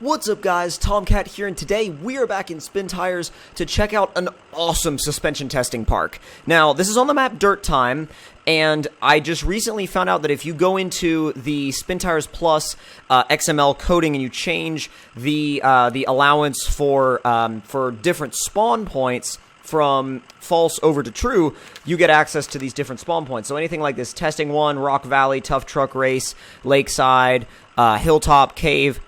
What's up guys, Tomcat here, and today we are back in Spin Tires to check out an awesome suspension testing park. Now, this is on the map Dirt Time, and I just recently found out that if you go into the Spin Tires Plus XML coding and you change the allowance for different spawn points from false over to true, you get access to these different spawn points. So anything like this, Testing 1, Rock Valley, Tough Truck Race, Lakeside, Hilltop, Cave,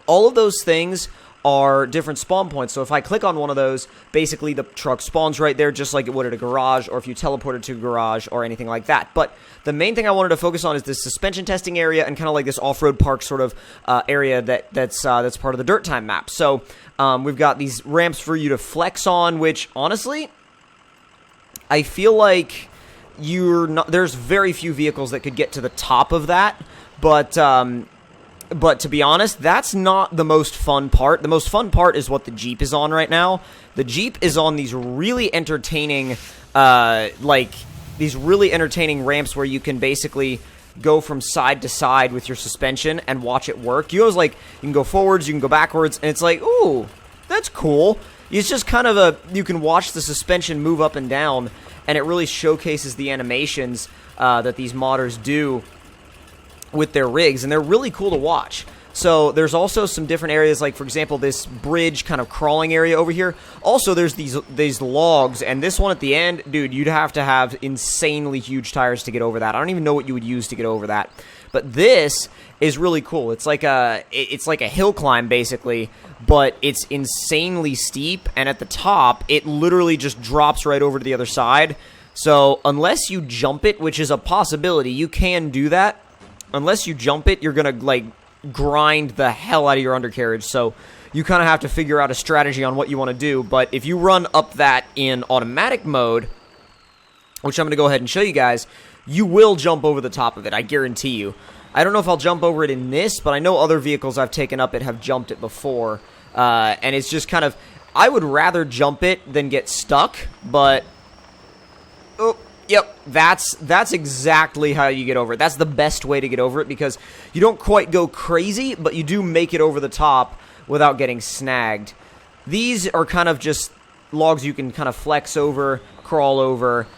all of those things are different spawn points. So if I click on one of those, basically the truck spawns right there just like it would at a garage, or if you teleport it to a garage or anything like that. But the main thing I wanted to focus on is this suspension testing area and kind of like this off-road park sort of area that's part of the Dirt Time map. So we've got these ramps for you to flex on, which honestly, I feel like there's very few vehicles that could get to the top of that, but to be honest, that's not the most fun part. The most fun part is what the Jeep is on right now. The Jeep is on these really entertaining, these really entertaining ramps where you can basically go from side to side with your suspension and watch it work. You can go forwards, you can go backwards, and it's like, ooh, that's cool. It's just kind of you can watch the suspension move up and down, and it really showcases the animations that these modders do with their rigs, and they're really cool to watch. So there's also some different areas, like for example this bridge kind of crawling area over here. Also there's these logs, and this one at the end, dude, you'd have to have insanely huge tires to get over that. I don't even know what you would use to get over that, but this is really cool. It's like a hill climb basically, but it's insanely steep, and at the top it literally just drops right over to the other side. So unless you jump it, which is a possibility, you can do that. Unless you jump it, you're going to, like, grind the hell out of your undercarriage. So you kind of have to figure out a strategy on what you want to do. But if you run up that in automatic mode, which I'm going to go ahead and show you guys, you will jump over the top of it, I guarantee you. I don't know if I'll jump over it in this, but I know other vehicles I've taken up it have jumped it before. And it's just kind of, I would rather jump it than get stuck, but oh, yep, that's exactly how you get over it. That's the best way to get over it, because you don't quite go crazy, but you do make it over the top without getting snagged. These are kind of just logs you can kind of flex over, crawl over,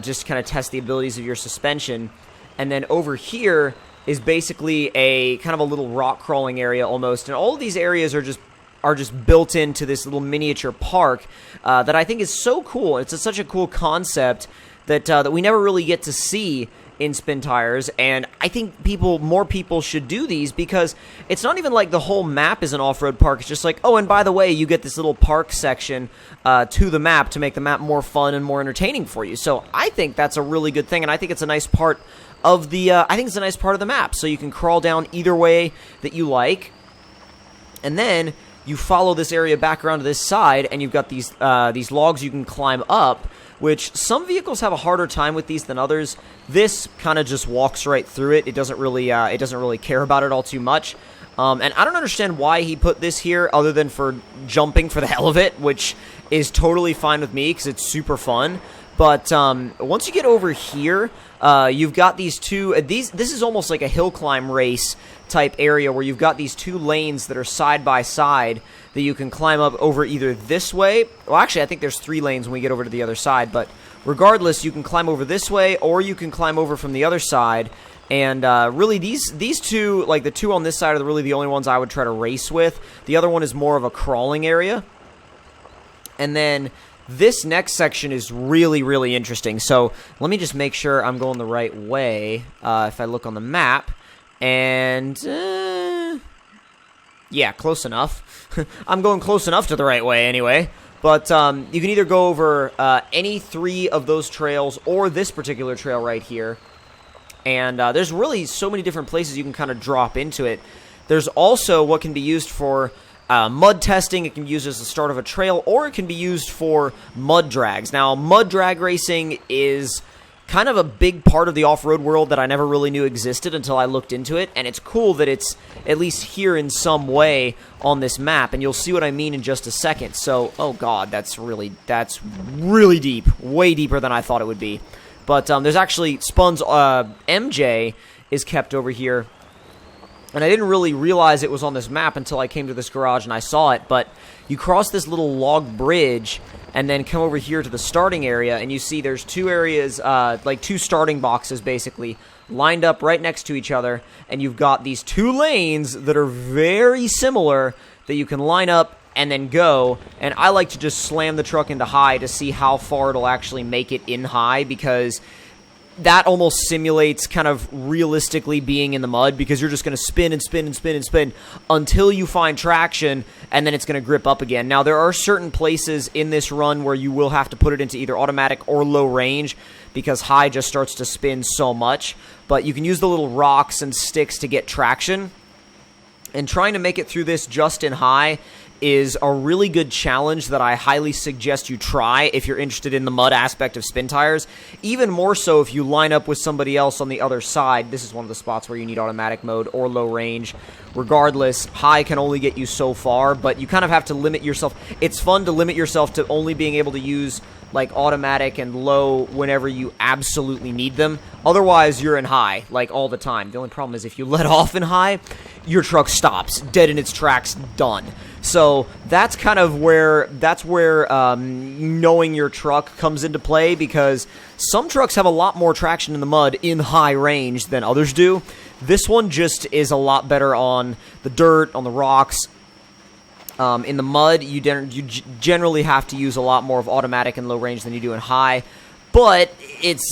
just kind of test the abilities of your suspension. And then over here is basically a kind of a little rock crawling area almost, and all of these areas are just built into this little miniature park that I think is so cool. It's such a cool concept that we never really get to see in Spin Tires, and I think more people should do these, because it's not even like the whole map is an off-road park. It's just like, oh, and by the way, you get this little park section to the map to make the map more fun and more entertaining for you. So I think that's a really good thing, and I think it's a nice part of the map. So you can crawl down either way that you like, and then you follow this area back around to this side, and you've got these logs you can climb up, which some vehicles have a harder time with these than others. This kind of just walks right through it. It doesn't really care about it all too much. And I don't understand why he put this here other than for jumping for the hell of it, which is totally fine with me because it's super fun. But once you get over here, you've got these two. This is almost like a hill climb race type area where you've got these two lanes that are side by side that you can climb up over either this way. Well, actually, I think there's 3 lanes when we get over to the other side. But regardless, you can climb over this way, or you can climb over from the other side. And really, these two, like the two on this side, are really the only ones I would try to race with. The other one is more of a crawling area. And then this next section is really, really interesting. So let me just make sure I'm going the right way if I look on the map. And yeah, close enough. I'm going close enough to the right way anyway. But you can either go over any 3 of those trails or this particular trail right here. And there's really so many different places you can kind of drop into it. There's also what can be used for mud testing. It can be used as the start of a trail, or it can be used for mud drags. Now, mud drag racing is kind of a big part of the off-road world that I never really knew existed until I looked into it, and it's cool that it's at least here in some way on this map, and you'll see what I mean in just a second. So, oh god, that's really deep, way deeper than I thought it would be. But there's actually Spun's MJ is kept over here And I didn't really realize it was on this map until I came to this garage and I saw it, but you cross this little log bridge and then come over here to the starting area, and you see there's two areas, like two starting boxes basically, lined up right next to each other, and you've got these two lanes that are very similar that you can line up and then go, and I like to just slam the truck into high to see how far it'll actually make it in high, because that almost simulates kind of realistically being in the mud, because you're just going to spin and spin and spin and spin until you find traction, and then it's going to grip up again. Now, there are certain places in this run where you will have to put it into either automatic or low range, because high just starts to spin so much, but you can use the little rocks and sticks to get traction, and trying to make it through this just in high is a really good challenge that I highly suggest you try if you're interested in the mud aspect of spin tires. Even more so if you line up with somebody else on the other side. This is one of the spots where you need automatic mode or low range. Regardless, high can only get you so far, but you kind of have to limit yourself. It's fun to limit yourself to only being able to use like automatic and low whenever you absolutely need them. Otherwise, you're in high, like all the time. The only problem is if you let off in high, your truck stops, dead in its tracks, done. So that's kind of where, knowing your truck comes into play, because some trucks have a lot more traction in the mud in high range than others do. This one just is a lot better on the dirt, on the rocks. In the mud, you generally have to use a lot more of automatic and low range than you do in high. But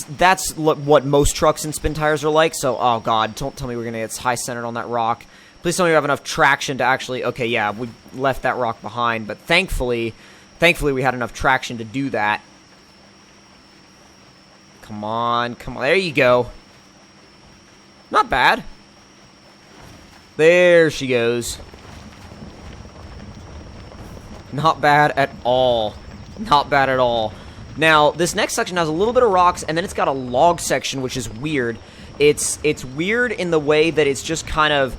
that's what most trucks and spin tires are like. So, oh god, don't tell me we're going to get high centered on that rock. Please tell me we have enough traction to actually... Okay, yeah, we left that rock behind, but thankfully we had enough traction to do that. Come on, come on. There you go. Not bad. There she goes. Not bad at all. Not bad at all. Now, this next section has a little bit of rocks, and then it's got a log section, which is weird. It's weird in the way that it's just kind of...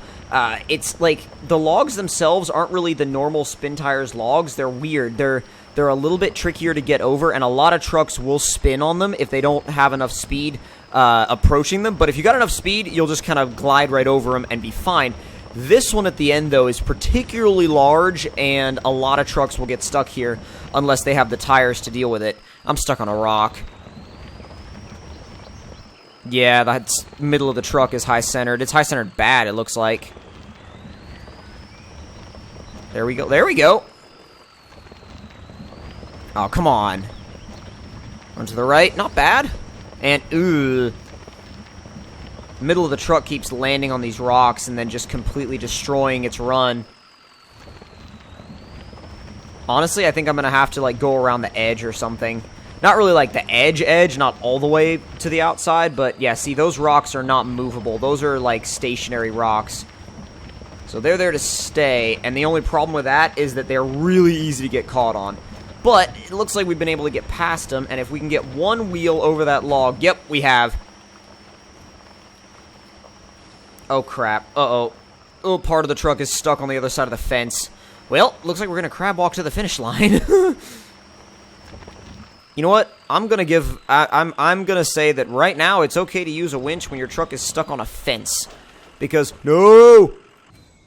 it's like the logs themselves aren't really the normal spin tires logs. They're weird. They're a little bit trickier to get over, and a lot of trucks will spin on them if they don't have enough speed approaching them. But if you got enough speed, you'll just kind of glide right over them and be fine. This one at the end, though, is particularly large, and a lot of trucks will get stuck here unless they have the tires to deal with it. I'm stuck on a rock. Yeah, that middle of the truck is high-centered. It's high-centered bad, it looks like. There we go. There we go. Oh, come on. Run to the right. Not bad. And, ooh. Middle of the truck keeps landing on these rocks and then just completely destroying its run. Honestly, I think I'm going to have to, like, go around the edge or something. Not really like the edge, not all the way to the outside, but yeah, see, those rocks are not movable. Those are, like, stationary rocks. So they're there to stay, and the only problem with that is that they're really easy to get caught on. But it looks like we've been able to get past them, and if we can get one wheel over that log, yep, we have. Oh, crap. Uh-oh. Oh, part of the truck is stuck on the other side of the fence. Well, looks like we're going to crab walk to the finish line. You know what? I'm going to give... I'm going to say that right now it's okay to use a winch when your truck is stuck on a fence. Because... No!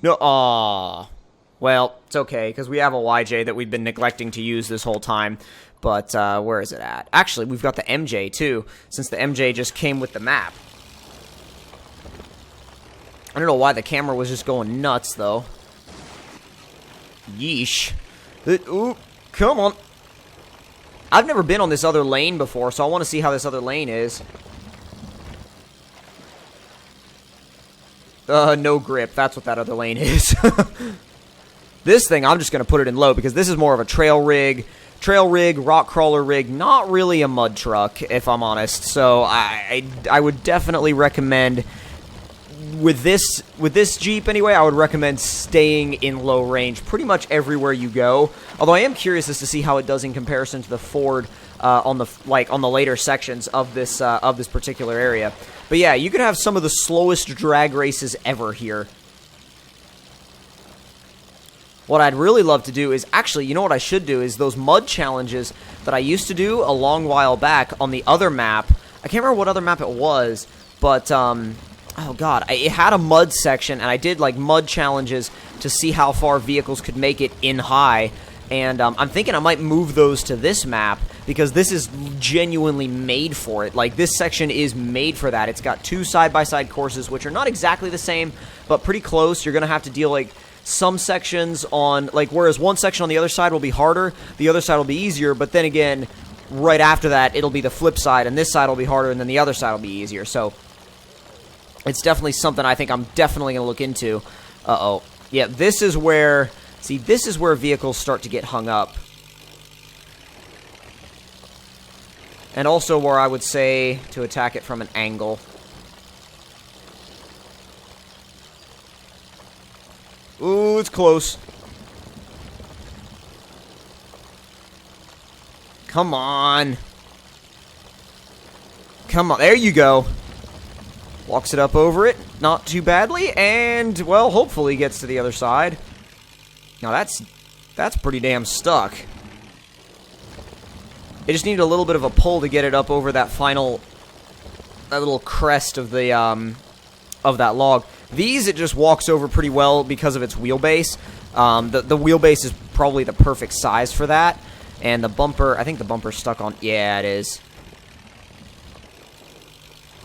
No, aw. Well, it's okay, because we have a YJ that we've been neglecting to use this whole time. But, where is it at? Actually, we've got the MJ, too, since the MJ just came with the map. I don't know why the camera was just going nuts, though. Yeesh. Ooh, come on. I've never been on this other lane before, so I want to see how this other lane is. No grip. That's what that other lane is. This thing, I'm just going to put it in low, because this is more of a trail rig, rock crawler rig, not really a mud truck, if I'm honest. So I would definitely recommend, with this Jeep anyway, I would recommend staying in low range pretty much everywhere you go. Although I am curious as to see how it does in comparison to the Ford on the later sections of this particular area. But yeah, you could have some of the slowest drag races ever here. What I'd really love to do is, actually, you know what I should do, is those mud challenges that I used to do a long while back on the other map. I can't remember what other map it was, but Oh god, it had a mud section, and I did like mud challenges to see how far vehicles could make it in high. And I'm thinking I might move those to this map, because this is genuinely made for it. Like, this section is made for that. It's got 2 side-by-side courses, which are not exactly the same, but pretty close. You're going to have to deal, like, some sections on, like, whereas one section on the other side will be harder, the other side will be easier, but then again, right after that, it'll be the flip side, and this side will be harder, and then the other side will be easier. So, it's definitely something I think I'm definitely going to look into. Uh-oh. Yeah, this is where... See, this is where vehicles start to get hung up. And also where I would say to attack it from an angle. Ooh, it's close. Come on. Come on. There you go. Walks it up over it. Not too badly. And, well, hopefully gets to the other side. Now that's pretty damn stuck. It just needed a little bit of a pull to get it up over that little crest of the of that log. These it just walks over pretty well because of its wheelbase. The wheelbase is probably the perfect size for that. And the bumper, I think the bumper's stuck on. Yeah, it is.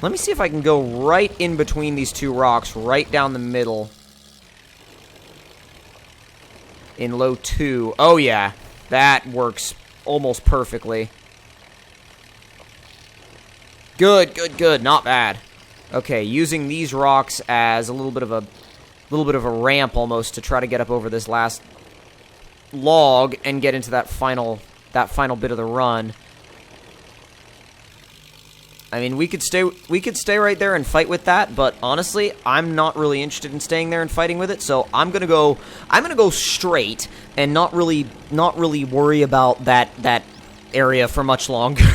Let me see if I can go right in between these 2 rocks, right down the middle. In low 2. Oh, yeah. That works almost perfectly. Good, good, good. Not bad. Okay, using these rocks as a little bit of a ramp almost to try to get up over this last log and get into that final bit of the run. I mean, we could stay right there and fight with that, but honestly, I'm not really interested in staying there and fighting with it. So I'm gonna go straight and not really worry about that area for much longer.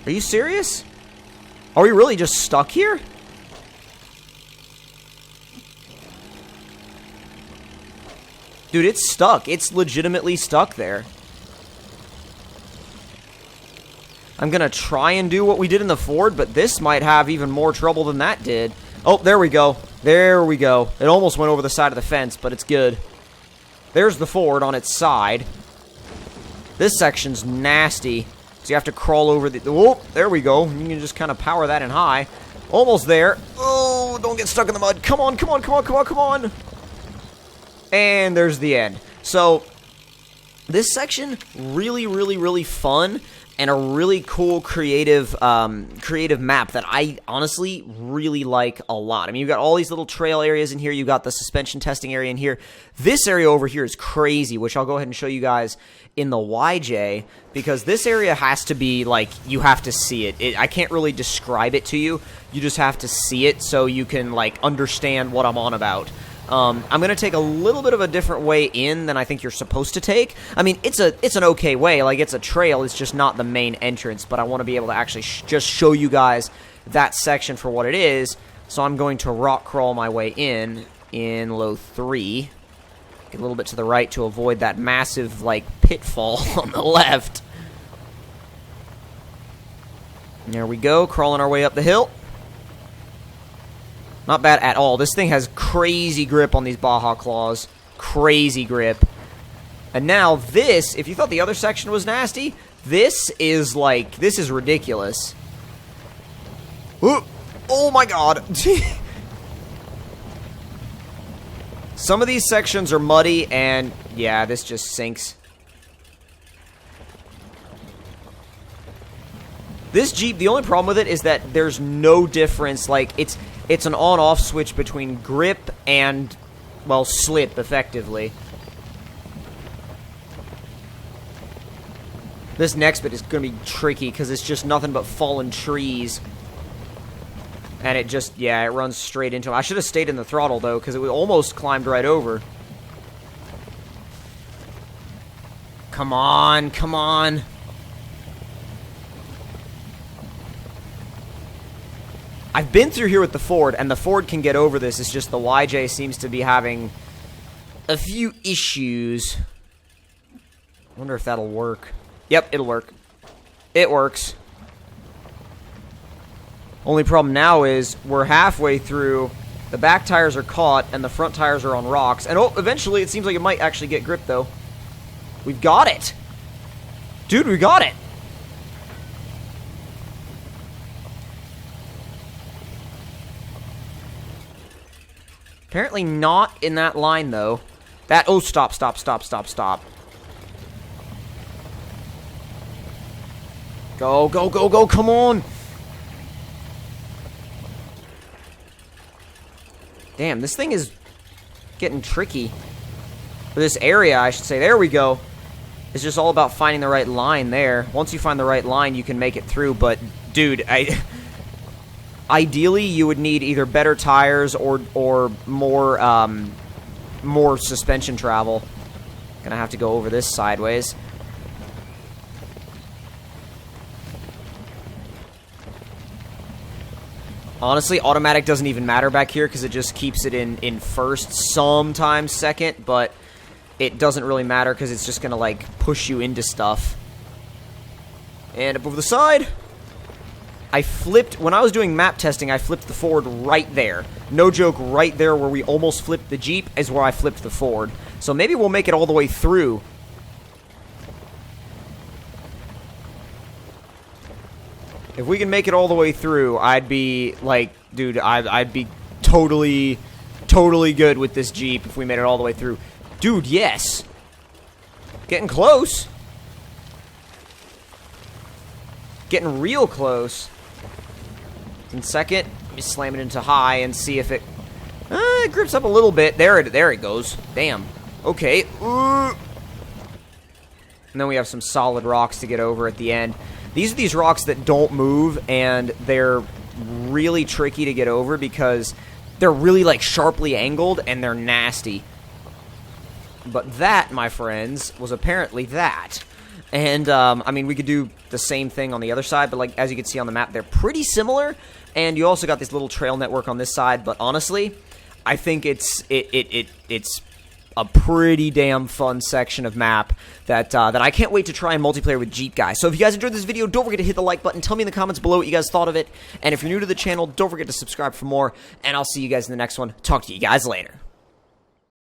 Are you serious? Are we really just stuck here? Dude, it's stuck. It's legitimately stuck there. I'm going to try and do what we did in the Ford, but this might have even more trouble than that did. Oh, there we go. There we go. It almost went over the side of the fence, but it's good. There's the Ford on its side. This section's nasty. So you have to crawl over the... Oh, there we go. You can just kind of power that in high. Almost there. Oh, don't get stuck in the mud. Come on, come on, come on, come on, come on. And there's the end. So, this section, really, really, really fun. And a really cool creative map that I honestly really like a lot. I mean, you've got all these little trail areas in here. You've got the suspension testing area in here. This area over here is crazy, which I'll go ahead and show you guys in the YJ, because this area has to be, like, you have to see it. I can't really describe it to you. You just have to see it so you can, like, understand what I'm on about. I'm going to take a little bit of a different way in than I think you're supposed to take. I mean, it's an okay way. Like, it's a trail. It's just not the main entrance. But I want to be able to actually just show you guys that section for what it is. So I'm going to rock crawl my way in low 3. Get a little bit to the right to avoid that massive, like, pitfall on the left. And there we go, crawling our way up the hill. Not bad at all. This thing has crazy grip on these Baja Claws. Crazy grip. And now this, if you thought the other section was nasty, this is like, this is ridiculous. Ooh, oh my god. Some of these sections are muddy, and yeah, this just sinks. This Jeep, the only problem with it is that there's no difference. Like, it's an on-off switch between grip and, well, slip, effectively. This next bit is going to be tricky because it's just nothing but fallen trees. And it just, yeah, it runs straight into it. I should have stayed in the throttle, though, because it almost climbed right over. Come on, come on. I've been through here with the Ford, and the Ford can get over this. It's just the YJ seems to be having a few issues. I wonder if that'll work. Yep, it'll work. It works. Only problem now is we're halfway through. The back tires are caught, and the front tires are on rocks. And oh, eventually it seems like it might actually get grip, though. We've got it! Dude, we got it! Apparently not in that line, though. That... Oh, stop, stop, stop, stop, stop. Go, go, go, go, come on! Damn, this thing is getting tricky. For this area, I should say. There we go. It's just all about finding the right line there. Once you find the right line, you can make it through. But, dude, ideally, you would need either better tires or more suspension travel. Gonna have to go over this sideways. Honestly, automatic doesn't even matter back here because it just keeps it in first, sometimes second, but it doesn't really matter because it's just gonna, like, push you into stuff. And up over the side. I flipped, when I was doing map testing, I flipped the Ford right there. No joke, right there where we almost flipped the Jeep is where I flipped the Ford. So maybe we'll make it all the way through. If we can make it all the way through, I'd be, like, dude, I'd be totally good with this Jeep if we made it all the way through. Dude, yes. Getting close. Getting real close. In second, let me slam it into high and see if it... it grips up a little bit. There it goes. Damn. Okay. And then we have some solid rocks to get over at the end. These are these rocks that don't move, and they're really tricky to get over because they're really, like, sharply angled, and they're nasty. But that, my friends, was apparently that. And, I mean, we could do the same thing on the other side, but, like, as you can see on the map, they're pretty similar. And you also got this little trail network on this side, but honestly, I think it's a pretty damn fun section of map that I can't wait to try and multiplayer with Jeep guys. So if you guys enjoyed this video, don't forget to hit the like button. Tell me in the comments below what you guys thought of it. And if you're new to the channel, don't forget to subscribe for more. And I'll see you guys in the next one. Talk to you guys later.